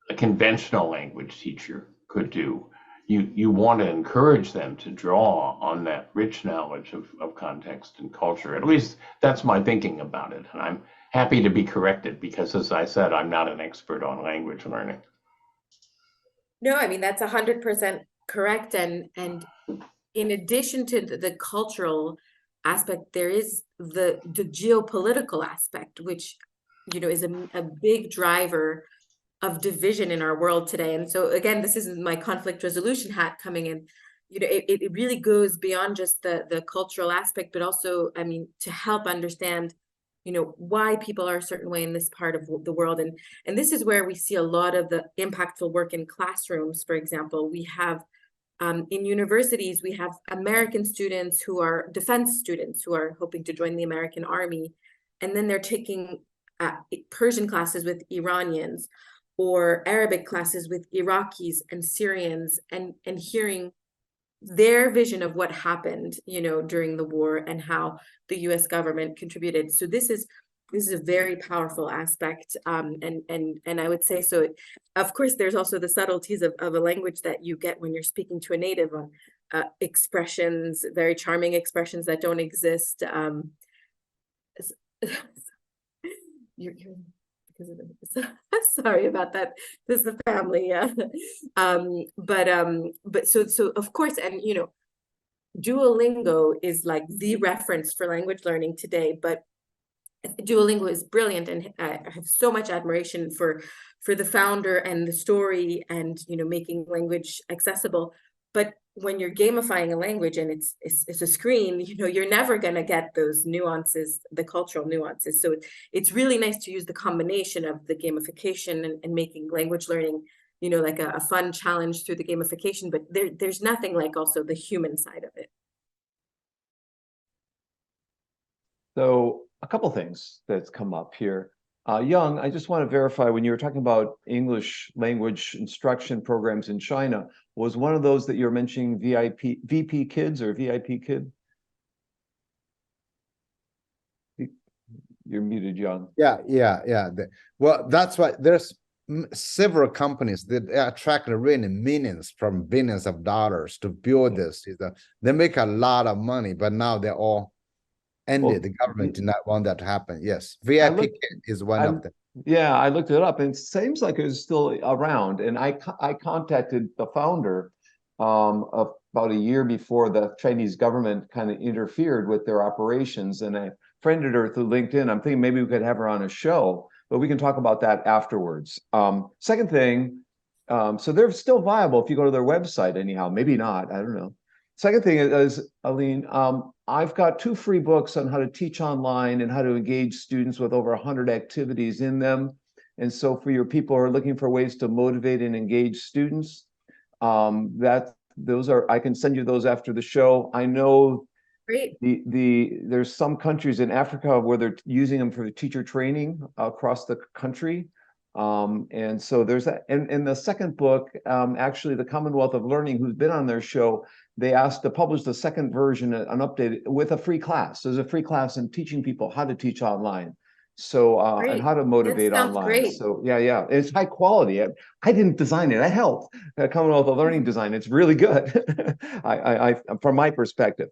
a conventional language teacher could do. You want to encourage them to draw on that rich knowledge of context and culture. At least that's my thinking about it. And I'm happy to be corrected, because, as I said, I'm not an expert on language learning. No, I mean, that's 100% correct. And in addition to the cultural aspect, there is the geopolitical aspect, which, is a big driver of division in our world today. And so again, this is my conflict resolution hat coming in. It really goes beyond just the cultural aspect, but also, I mean, to help understand, why people are a certain way in this part of the world. And this is where we see a lot of the impactful work in classrooms. For example, we have in universities, we have American students who are defense students who are hoping to join the American Army. And then they're taking Persian classes with Iranians, or Arabic classes with Iraqis and Syrians, and hearing their vision of what happened, during the war and how the US government contributed. So this is this is a very powerful aspect. And I would say, so of course, there's also the subtleties of a language that you get when you're speaking to a native, expressions, very charming expressions that don't exist. You're because of this. Sorry about that. This is the family. But so of course, and you know, Duolingo is like the reference for language learning today, but Duolingo is brilliant, and I have so much admiration for the founder and the story, and you know, making language accessible. But when you're gamifying a language and it's a screen, you know, you're never going to get those nuances, the cultural nuances. So it's really nice to use the combination of the gamification and making language learning, you know, like a fun challenge through the gamification, but there's nothing like also the human side of it. So a couple things that's come up here. Young, I just want to verify, when you were talking about English language instruction programs in China, was one of those that you're mentioning VP Kids or VIP Kid? You're muted, Young. Yeah. Well, that's why there's several companies that attract really millions from billions of dollars to build this. They make a lot of money, but now they're all ended. Well, the government did not want that to happen. Yes, VIP Kid is one of them. Yeah, I looked it up, and it seems like it's still around. And I contacted the founder about a year before the Chinese government kind of interfered with their operations, and I friended her through LinkedIn. I'm thinking maybe we could have her on a show, but we can talk about that afterwards. Second thing, so they're still viable if you go to their website anyhow. Maybe not, I don't know. Second thing is, Aline, I've got 2 free books on how to teach online and how to engage students with over 100 activities in them. And so for your people who are looking for ways to motivate and engage students, I can send you those after the show. I know Great. There's some countries in Africa where they're using them for the teacher training across the country. And so there's that. And in the second book, actually the Commonwealth of Learning, who's been on their show, they asked to publish the second version, an update with a free class. There's a free class in teaching people how to teach online. So, and how to motivate online. Great. So yeah, it's high quality. I didn't design it. I helped Commonwealth of Learning design. It's really good. I from my perspective.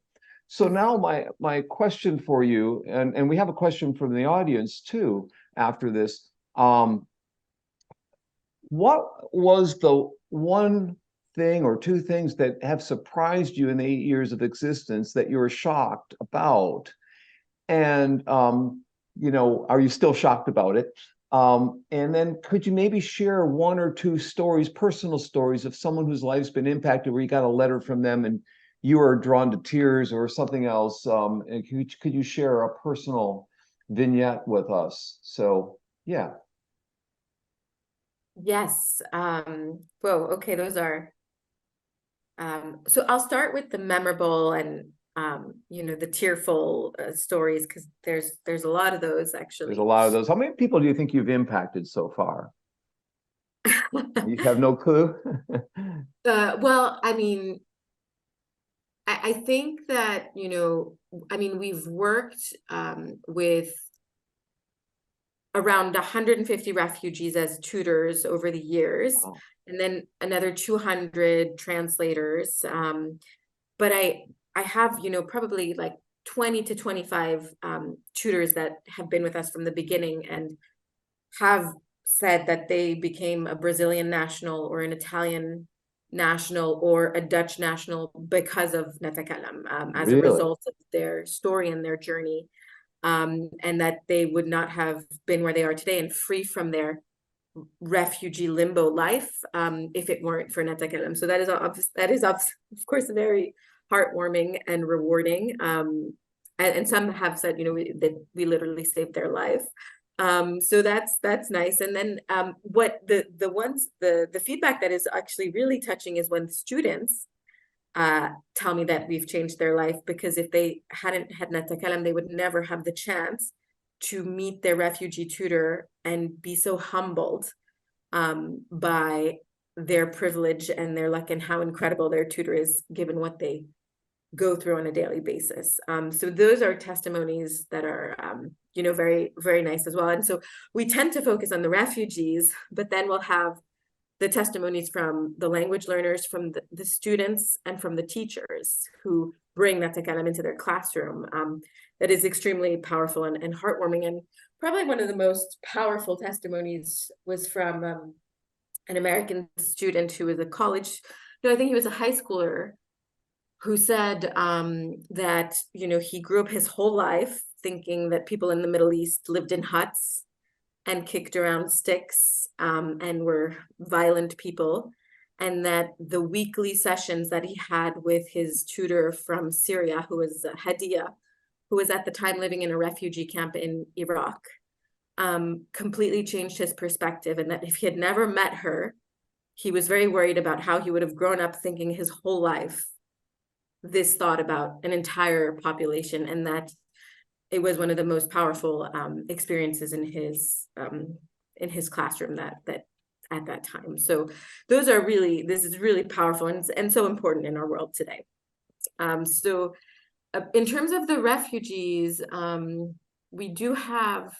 So now my question for you, and we have a question from the audience too after this. What was the one thing or 2 things that have surprised you in the 8 years of existence that you were shocked about? And you know, are you still shocked about it? And then could you maybe share 1 or 2 stories, personal stories of someone whose life's been impacted, where you got a letter from them and you were drawn to tears or something else? And could you share a personal vignette with us? So yeah. Yes. Well, okay, those are so I'll start with the memorable and you know, the tearful stories, because there's a lot of those actually. There's a lot of those. How many people do you think you've impacted so far? You have no clue? Well, I mean, I think that, you know, I mean, we've worked with around 150 refugees as tutors over the years, and then another 200 translators. But I have, you know, probably like 20 to 25 tutors that have been with us from the beginning and have said that they became a Brazilian national or an Italian national or a Dutch national because of NaTakallam, as a result of their story and their journey. And that they would not have been where they are today and free from their refugee limbo life if it weren't for NaTakallam. So that is of course very heartwarming and rewarding. And some have said, you know, that we literally saved their life. So that's nice. And then what the feedback that is actually really touching is when students tell me that we've changed their life, because if they hadn't had NaTakallam, they would never have the chance to meet their refugee tutor and be so humbled by their privilege and their luck and how incredible their tutor is, given what they go through on a daily basis. So those are testimonies that are, very, very nice as well. And so we tend to focus on the refugees, but then we'll have the testimonies from the language learners, from the students, and from the teachers who bring NaTakallam into their classroom. That is extremely powerful and heartwarming. And probably one of the most powerful testimonies was from an American student who was a college, no, I think he was a high schooler, who said that, he grew up his whole life thinking that people in the Middle East lived in huts and kicked around sticks and were violent people, and that the weekly sessions that he had with his tutor from Syria, who was Hadia, who was at the time living in a refugee camp in Iraq, completely changed his perspective, and that if he had never met her, he was very worried about how he would have grown up thinking his whole life this thought about an entire population, and that it was one of the most powerful experiences in his classroom that at that time. So this is really powerful and so important in our world today. So in terms of the refugees, we do have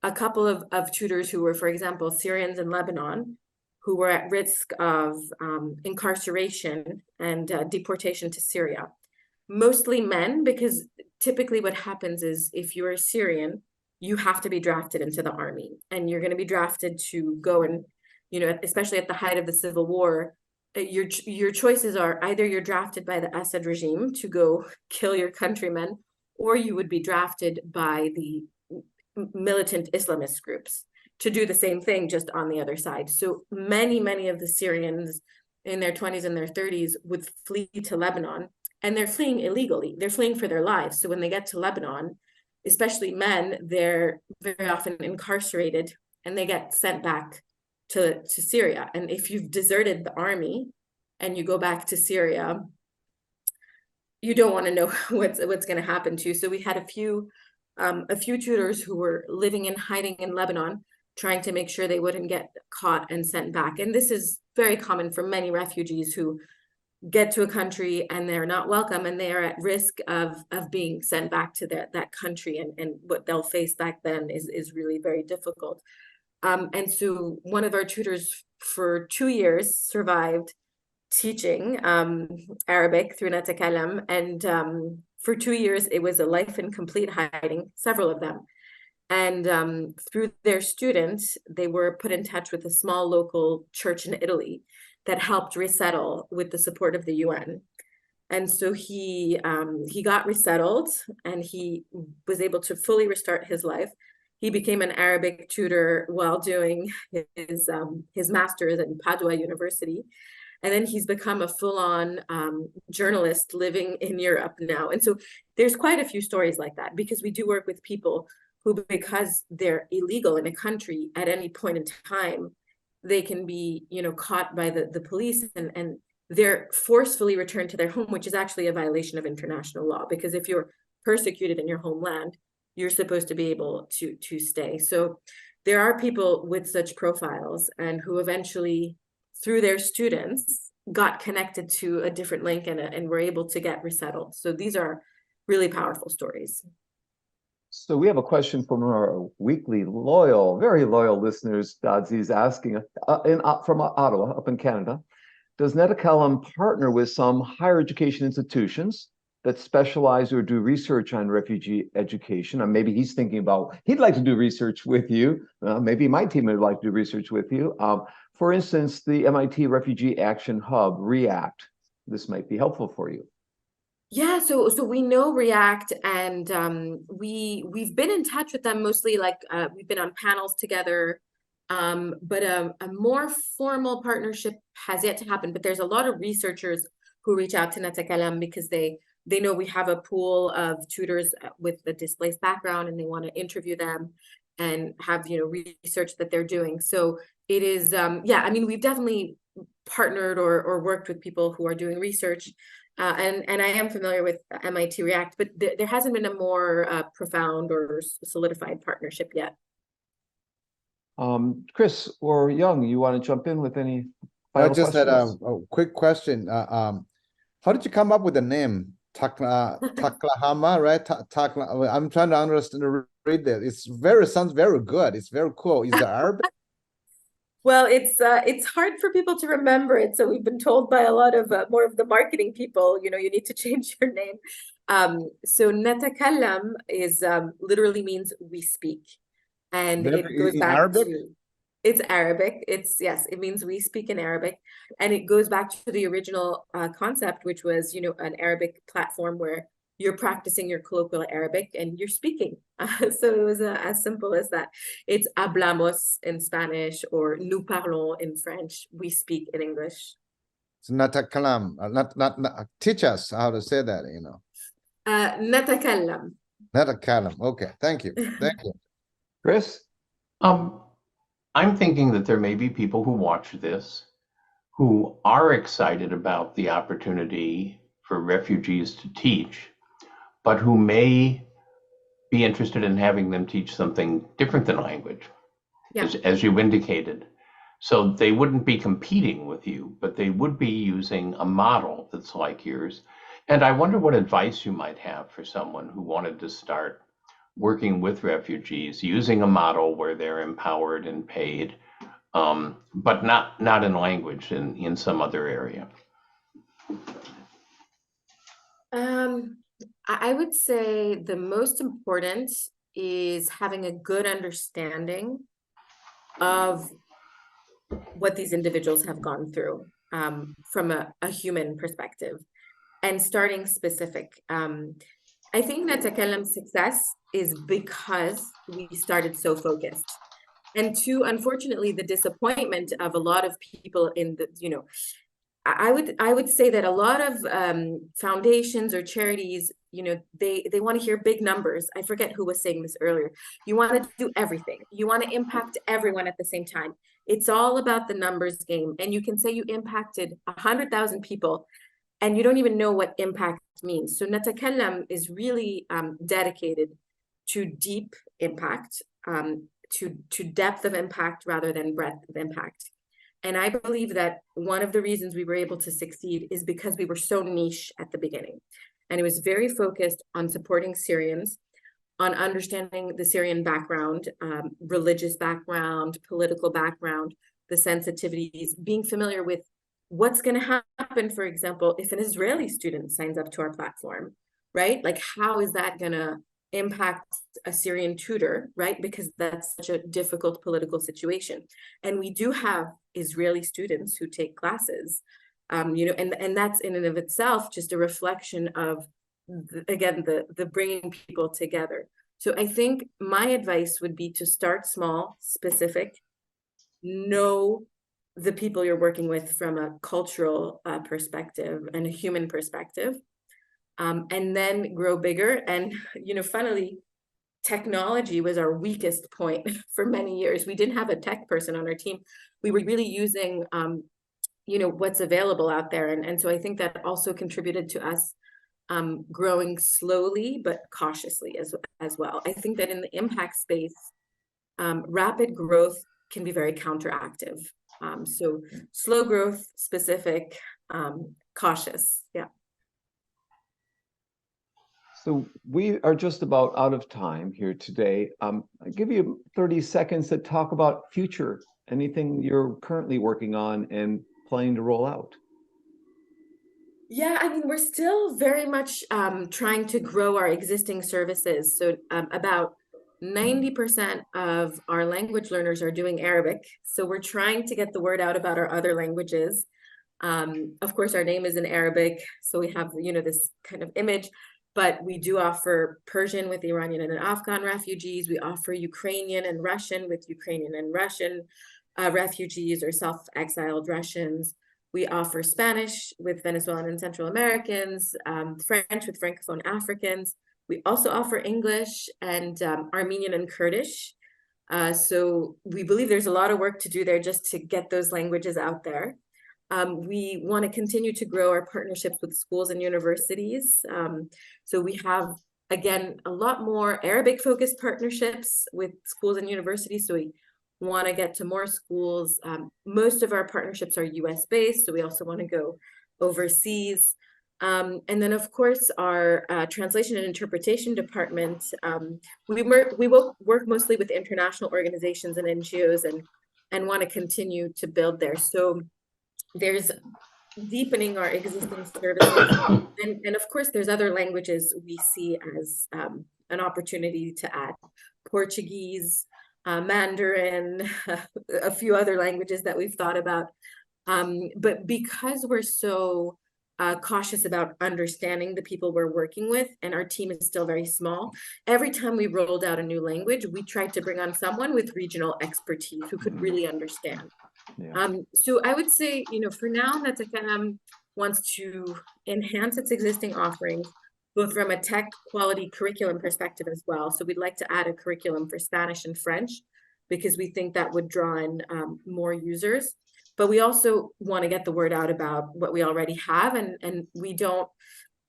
a couple of tutors who were, for example, Syrians in Lebanon, who were at risk of incarceration and deportation to Syria. Mostly men, because typically what happens is if you're a Syrian, you have to be drafted into the army, and you're going to be drafted to go and, especially at the height of the civil war, your choices are either you're drafted by the Assad regime to go kill your countrymen, or you would be drafted by the militant Islamist groups to do the same thing, just on the other side. So many of the Syrians in their 20s and their 30s would flee to Lebanon, and they're fleeing illegally. They're fleeing for their lives. So when they get to Lebanon, especially men, they're very often incarcerated and they get sent back to Syria. And if you've deserted the army and you go back to Syria, you don't want to know what's going to happen to you. So we had a few tutors who were living and hiding in Lebanon, trying to make sure they wouldn't get caught and sent back. And this is very common for many refugees who get to a country and they're not welcome, and they are at risk of being sent back to that country, and what they'll face back then is really very difficult. And so one of our tutors for 2 years survived teaching Arabic through NaTakallam, and for 2 years it was a life in complete hiding, several of them. And through their students, they were put in touch with a small local church in Italy that helped resettle with the support of the UN. And so he got resettled, and he was able to fully restart his life. He became an Arabic tutor while doing his master's at Padua University. And then he's become a full-on journalist living in Europe now. And so there's quite a few stories like that, because we do work with people who, because they're illegal in a country at any point in time, they can be, caught by the police, and they're forcefully returned to their home, which is actually a violation of international law, because if you're persecuted in your homeland, you're supposed to be able to stay. So there are people with such profiles, and who eventually, through their students, got connected to a different link and were able to get resettled. So these are really powerful stories. So we have a question from our weekly very loyal listeners. Dadzi's asking from Ottawa, up in Canada, does NaTakallam partner with some higher education institutions that specialize or do research on refugee education? And maybe he's thinking about, he'd like to do research with you. Maybe my team would like to do research with you. For instance, the MIT Refugee Action Hub, REACT. This might be helpful for you. Yeah, so we know REACT, and we've been in touch with them mostly, like we've been on panels together, but a more formal partnership has yet to happen. But there's a lot of researchers who reach out to NaTakallam because they know we have a pool of tutors with a displaced background, and they want to interview them and have research that they're doing. So it is we've definitely partnered or worked with people who are doing research. And I am familiar with MIT REACT, but there hasn't been a more profound or solidified partnership yet. Chris or Young, you want to jump in with any I final just questions? had a quick question. How did you come up with the name Taklahama, right? I'm trying to understand, read that. Sounds very good. It's very cool. Is that Arabic? Well, it's hard for people to remember it. So we've been told by a lot of more of the marketing people, you need to change your name. So NaTakallam is literally means we speak. And it goes In back Arabic? to, it's Arabic. Yes, it means we speak in Arabic. And it goes back to the original concept, which was, an Arabic platform where you're practicing your colloquial Arabic and you're speaking. So it was as simple as that. It's hablamos in Spanish or nous parlons in French. We speak in English. It's NaTakallam. Not teach us how to say that, NaTakallam. NaTakallam. Okay, thank you. Thank you. Chris? I'm thinking that there may be people who watch this who are excited about the opportunity for refugees to teach, but who may be interested in having them teach something different than language, Yeah. as you indicated. So they wouldn't be competing with you, but they would be using a model that's like yours. And I wonder what advice you might have for someone who wanted to start working with refugees using a model where they're empowered and paid, but not in language, in some other area. I would say the most important is having a good understanding of what these individuals have gone through from a human perspective and starting specific. I think NaTakallam's success is because we started so focused. And two, unfortunately, the disappointment of a lot of people in the, I would say that a lot of foundations or charities, they want to hear big numbers. I forget who was saying this earlier. You want to do everything. You want to impact everyone at the same time. It's all about the numbers game. And you can say you impacted 100,000 people and you don't even know what impact means. So NaTakallam is really dedicated to deep impact, to depth of impact rather than breadth of impact. And I believe that one of the reasons we were able to succeed is because we were so niche at the beginning. And it was very focused on supporting Syrians, on understanding the Syrian background, religious background, political background, the sensitivities, being familiar with what's going to happen, for example, if an Israeli student signs up to our platform, right? Like, how is that going to impact a Syrian tutor, right? Because that's such a difficult political situation. And we do have Israeli students who take classes, and that's in and of itself just a reflection of, again, the bringing people together. So I think my advice would be to start small, specific, know the people you're working with from a cultural perspective and a human perspective, and then grow bigger. And, funnily, technology was our weakest point for many years. We didn't have a tech person on our team. We were really using, what's available out there. And so I think that also contributed to us growing slowly, but cautiously as well. I think that in the impact space, rapid growth can be very counteractive. So slow growth, specific, cautious. Yeah. So we are just about out of time here today. I'll give you 30 seconds to talk about future, anything you're currently working on and planning to roll out. Yeah, I mean, we're still very much trying to grow our existing services. So about 90% of our language learners are doing Arabic. So we're trying to get the word out about our other languages. Of course, our name is in Arabic, so we have, this kind of image. But we do offer Persian with Iranian and Afghan refugees. We offer Ukrainian and Russian with Ukrainian and Russian refugees or self-exiled Russians. We offer Spanish with Venezuelan and Central Americans, French with Francophone Africans. We also offer English and Armenian and Kurdish. So we believe there's a lot of work to do there just to get those languages out there. We want to continue to grow our partnerships with schools and universities. So we have, again, a lot more Arabic-focused partnerships with schools and universities. So we want to get to more schools. Most of our partnerships are US-based, so we also want to go overseas. And then, of course, our translation and interpretation department, we work mostly with international organizations and NGOs and want to continue to build there. So there's deepening our existing services. And of course, there's other languages we see as an opportunity to add. Portuguese, Mandarin, a few other languages that we've thought about. But because we're so cautious about understanding the people we're working with, and our team is still very small, every time we rolled out a new language, we tried to bring on someone with regional expertise who could really understand. Yeah. So I would say, for now, NaTakallam wants to enhance its existing offerings, both from a tech quality curriculum perspective as well. So we'd like to add a curriculum for Spanish and French, because we think that would draw in more users. But we also want to get the word out about what we already have, and we don't,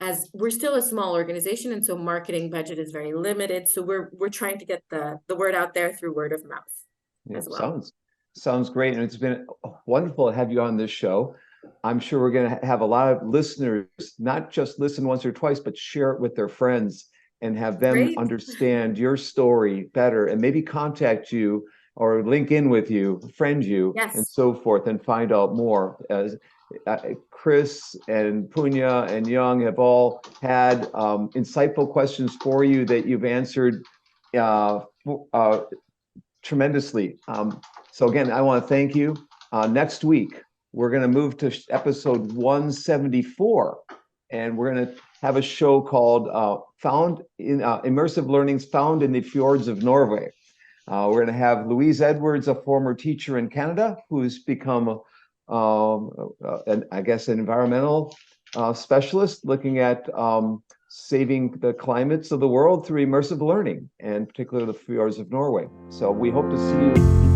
as we're still a small organization, and so marketing budget is very limited. So we're trying to get the word out there through word of mouth as well. Sounds great, and it's been wonderful to have you on this show. I'm sure we're going to have a lot of listeners, not just listen once or twice, but share it with their friends and have them understand your story better, and maybe contact you or link in with you, friend you, and so forth, and find out more. As Chris and Punya and Young have all had insightful questions for you that you've answered tremendously. So again, I want to thank you. Next week, we're going to move to episode 174, and we're going to have a show called Found in Immersive Learnings Found in the Fjords of Norway. We're going to have Louise Edwards, a former teacher in Canada, who's become, I guess, an environmental specialist looking at saving the climates of the world through immersive learning, and particularly the fjords of Norway. So we hope to see you